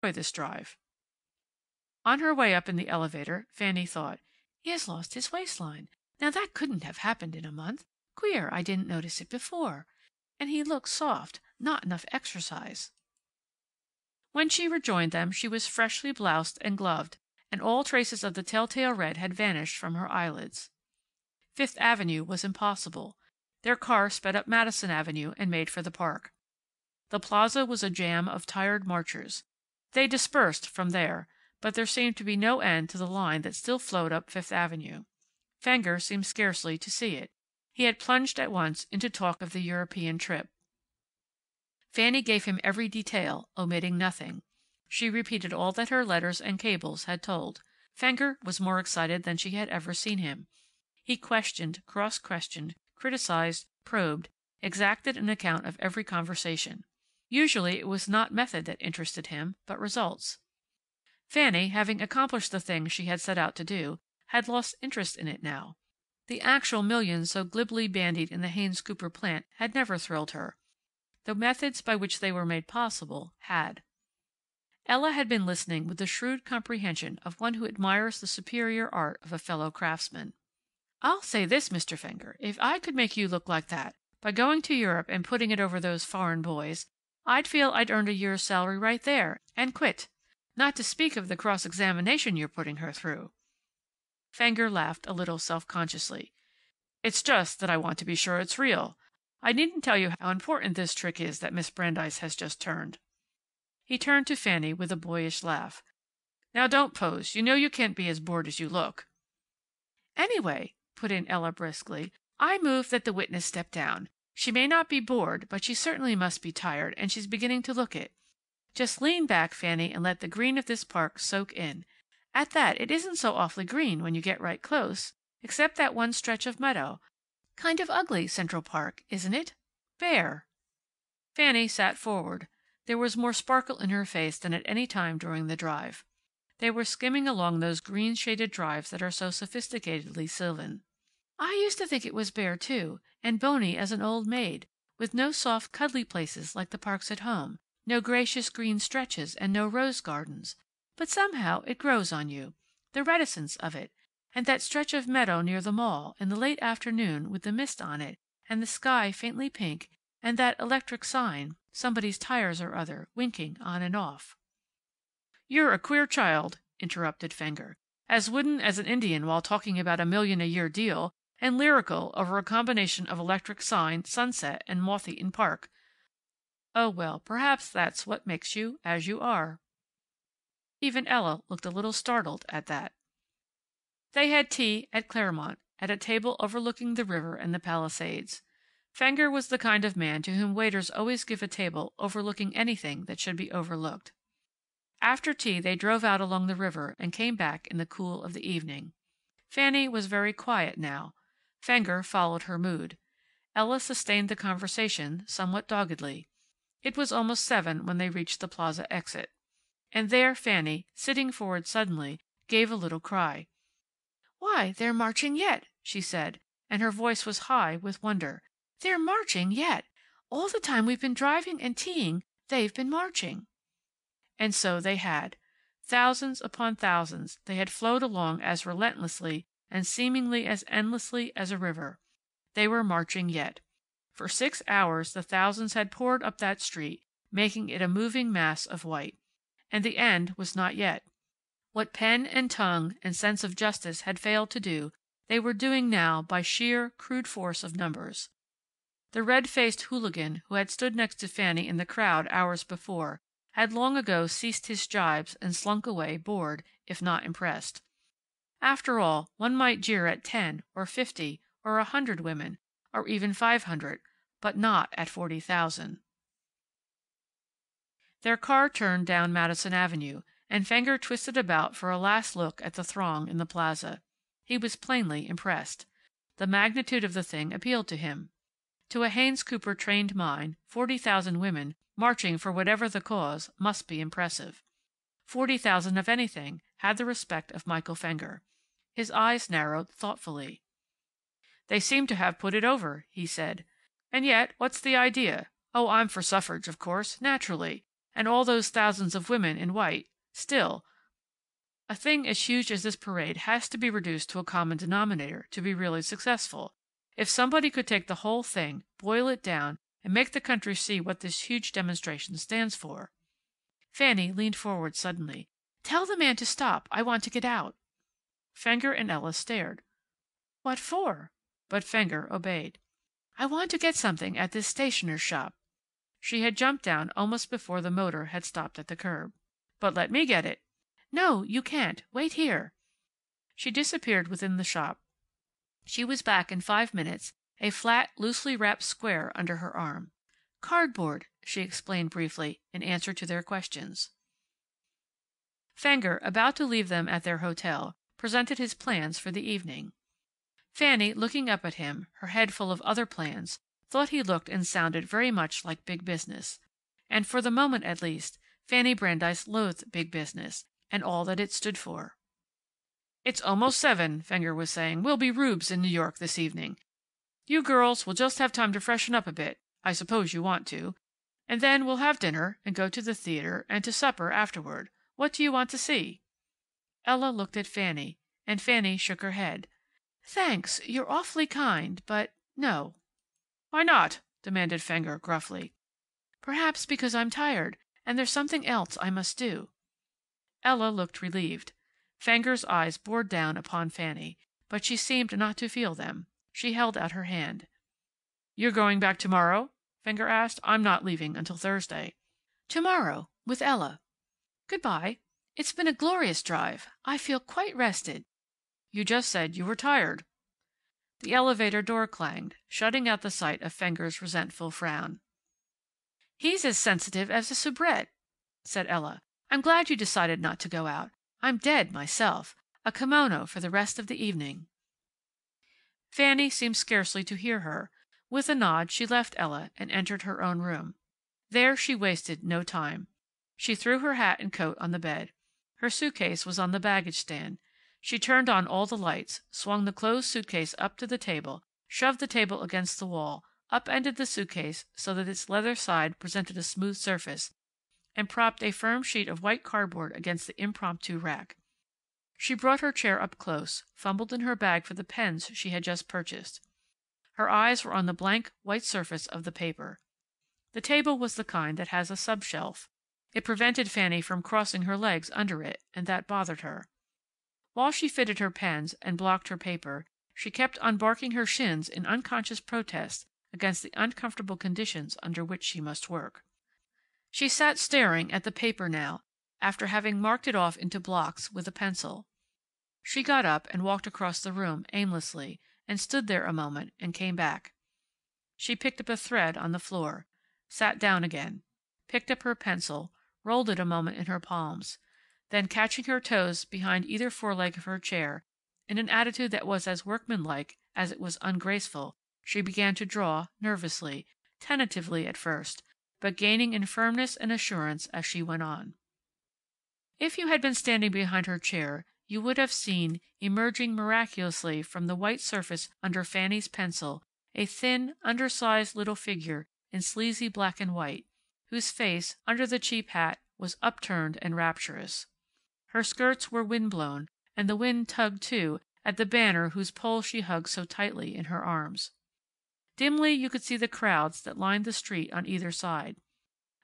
this drive. On her way up in the elevator, Fanny thought, "He has lost his waistline. Now that couldn't have happened in a month. Queer, I didn't notice it before. And he looks soft. Not enough exercise." When she rejoined them she was freshly bloused and gloved, and all traces of the telltale red had vanished from her eyelids. Fifth Avenue was impossible. Their car sped up Madison Avenue and made for the park. The plaza was a jam of tired marchers. They dispersed from there, but there seemed to be no end to the line that still flowed up Fifth Avenue. Fenger seemed scarcely to see it. He had plunged at once into talk of the European trip. Fanny gave him every detail, omitting nothing. She repeated all that her letters and cables had told. Fenger was more excited than she had ever seen him. He questioned, cross-questioned, criticized, probed, exacted an account of every conversation. Usually it was not method that interested him, but results. Fanny, having accomplished the thing she had set out to do, had lost interest in it now. The actual millions so glibly bandied in the Haynes Cooper plant had never thrilled her. The methods by which they were made possible had. Ella had been listening with the shrewd comprehension of one who admires the superior art of a fellow craftsman. "I'll say this, Mr. Fenger, if I could make you look like that, by going to Europe and putting it over those foreign boys, I'd feel I'd earned a year's salary right there, and quit. Not to speak of the cross-examination you're putting her through." Fenger laughed a little self-consciously. "It's just that I want to be sure it's real. I needn't tell you how important this trick is that Miss Brandeis has just turned." He turned to Fanny with a boyish laugh. "Now don't pose. You know you can't be as bored as you look." "Anyway," put in Ella briskly, "I move that the witness step down. She may not be bored, but she certainly must be tired, and she's beginning to look it. Just lean back, Fanny, and let the green of this park soak in. At that, it isn't so awfully green when you get right close, except that one stretch of meadow. Kind of ugly, Central Park, isn't it? Bare." Fanny sat forward. There was more sparkle in her face than at any time during the drive. They were skimming along those green-shaded drives that are so sophisticatedly sylvan. "I used to think it was bare, too, and bony as an old maid, with no soft, cuddly places like the parks at home, no gracious green stretches, and no rose gardens. But somehow it grows on you, the reticence of it, and that stretch of meadow near the mall, in the late afternoon, with the mist on it, and the sky faintly pink, and that electric sign, somebody's tires or other, winking on and off." "You're a queer child," interrupted Fenger. "As wooden as an Indian while talking about $1,000,000-a-year deal, and lyrical over a combination of electric sign, sunset, and moth-eaten park. Oh, well, perhaps that's what makes you as you are." Even Ella looked a little startled at that. They had tea at Claremont, at a table overlooking the river and the Palisades. Fenger was the kind of man to whom waiters always give a table overlooking anything that should be overlooked. After tea they drove out along the river and came back in the cool of the evening. Fanny was very quiet now. Fenger followed her mood. Ella sustained the conversation, somewhat doggedly. It was almost 7 when they reached the plaza exit. And there Fanny, sitting forward suddenly, gave a little cry. "Why, they're marching yet," she said, and her voice was high with wonder. "They're marching yet. All the time we've been driving and teaing, they've been marching." And so they had. Thousands upon thousands, they had flowed along as relentlessly and seemingly as endlessly as a river. They were marching yet. For 6 hours the thousands had poured up that street, making it a moving mass of white. And the end was not yet. What pen and tongue and sense of justice had failed to do, they were doing now by sheer, crude force of numbers. The red-faced hooligan who had stood next to Fanny in the crowd hours before had long ago ceased his jibes and slunk away bored, if not impressed. After all, one might jeer at 10 or 50 or 100 women, or even 500, but not at 40,000. Their car turned down Madison Avenue, and Fenger twisted about for a last look at the throng in the plaza. He was plainly impressed. The magnitude of the thing appealed to him. To a Haynes Cooper trained mind, 40,000 women, marching for whatever the cause, must be impressive. 40,000 of anything had the respect of Michael Fenger. His eyes narrowed thoughtfully. "They seem to have put it over," he said. "And yet, what's the idea? Oh, I'm for suffrage, of course, naturally. And all those thousands of women in white. Still, a thing as huge as this parade has to be reduced to a common denominator to be really successful. If somebody could take the whole thing, boil it down, and make the country see what this huge demonstration stands for. Fanny leaned forward suddenly. "Tell the man to stop. I want to get out." Fenger and Ella stared. "What for?" But Fenger obeyed. "I want to get something at this stationer's shop." She had jumped down almost before the motor had stopped at the curb. "But let me get it." "No, you can't. Wait here." She disappeared within the shop. She was back in 5 minutes, a flat, loosely wrapped square under her arm. "Cardboard," she explained briefly, in answer to their questions. Fenger, about to leave them at their hotel, presented his plans for the evening. Fanny, looking up at him, her head full of other plans, thought he looked and sounded very much like Big Business. And for the moment, at least, Fanny Brandeis loathed Big Business, and all that it stood for. "It's almost 7, Fenger was saying. "We'll be rubes in New York this evening. You girls will just have time to freshen up a bit. I suppose you want to. And then we'll have dinner, and go to the theater, and to supper afterward. What do you want to see?" Ella looked at Fanny, and Fanny shook her head. "Thanks, you're awfully kind, but no." "Why not?" demanded Fenger, gruffly. "Perhaps because I'm tired, and there's something else I must do." Ella looked relieved. Fenger's eyes bored down upon Fanny, but she seemed not to feel them. She held out her hand. "You're going back tomorrow?" Fenger asked. "I'm not leaving until Thursday." "Tomorrow, with Ella. Goodbye. It's been a glorious drive. I feel quite rested." "You just said you were tired." The elevator door clanged, shutting out the sight of Fenger's resentful frown. "He's as sensitive as a soubrette," said Ella. "I'm glad you decided not to go out. I'm dead, myself. A kimono for the rest of the evening." Fanny seemed scarcely to hear her. With a nod she left Ella and entered her own room. There she wasted no time. She threw her hat and coat on the bed. Her suitcase was on the baggage stand. She turned on all the lights, swung the closed suitcase up to the table, shoved the table against the wall, upended the suitcase so that its leather side presented a smooth surface, and propped a firm sheet of white cardboard against the impromptu rack. She brought her chair up close, fumbled in her bag for the pens she had just purchased. Her eyes were on the blank white surface of the paper. The table was the kind that has a subshelf. It prevented Fanny from crossing her legs under it, and that bothered her. While she fitted her pens and blocked her paper, she kept unbarking her shins in unconscious protest against the uncomfortable conditions under which she must work. She sat staring at the paper now, after having marked it off into blocks with a pencil. She got up and walked across the room aimlessly, and stood there a moment, and came back. She picked up a thread on the floor, sat down again, picked up her pencil, rolled it a moment in her palms, then catching her toes behind either foreleg of her chair, in an attitude that was as workmanlike as it was ungraceful, she began to draw, nervously, tentatively at first, but gaining in firmness and assurance as she went on. If you had been standing behind her chair, you would have seen, emerging miraculously from the white surface under Fanny's pencil, a thin, undersized little figure in sleazy black and white, whose face, under the cheap hat, was upturned and rapturous. Her skirts were wind-blown, and the wind tugged, too, at the banner whose pole she hugged so tightly in her arms. Dimly you could see the crowds that lined the street on either side.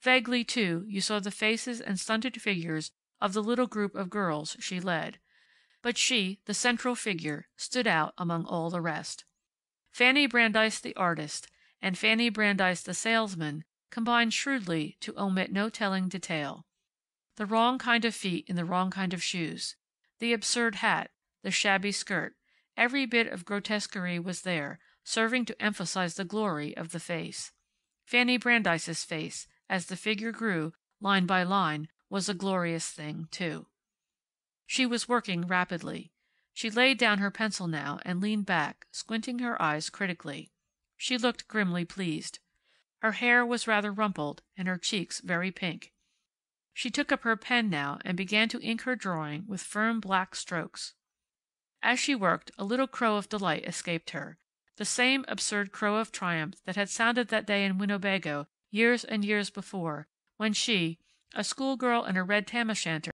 Vaguely, too, you saw the faces and stunted figures of the little group of girls she led. But she, the central figure, stood out among all the rest. Fanny Brandeis the artist, and Fanny Brandeis the salesman, combined shrewdly to omit no telling detail. The wrong kind of feet in the wrong kind of shoes, the absurd hat, the shabby skirt, every bit of grotesquerie was there, serving to emphasize the glory of the face. Fanny Brandeis's face, as the figure grew, line by line, was a glorious thing, too. She was working rapidly. She laid down her pencil now and leaned back, squinting her eyes critically. She looked grimly pleased. Her hair was rather rumpled, and her cheeks very pink. She took up her pen now and began to ink her drawing with firm black strokes. As she worked, a little crow of delight escaped her, the same absurd crow of triumph that had sounded that day in Winnebago years and years before, when she, A schoolgirl in a red tam o' shanter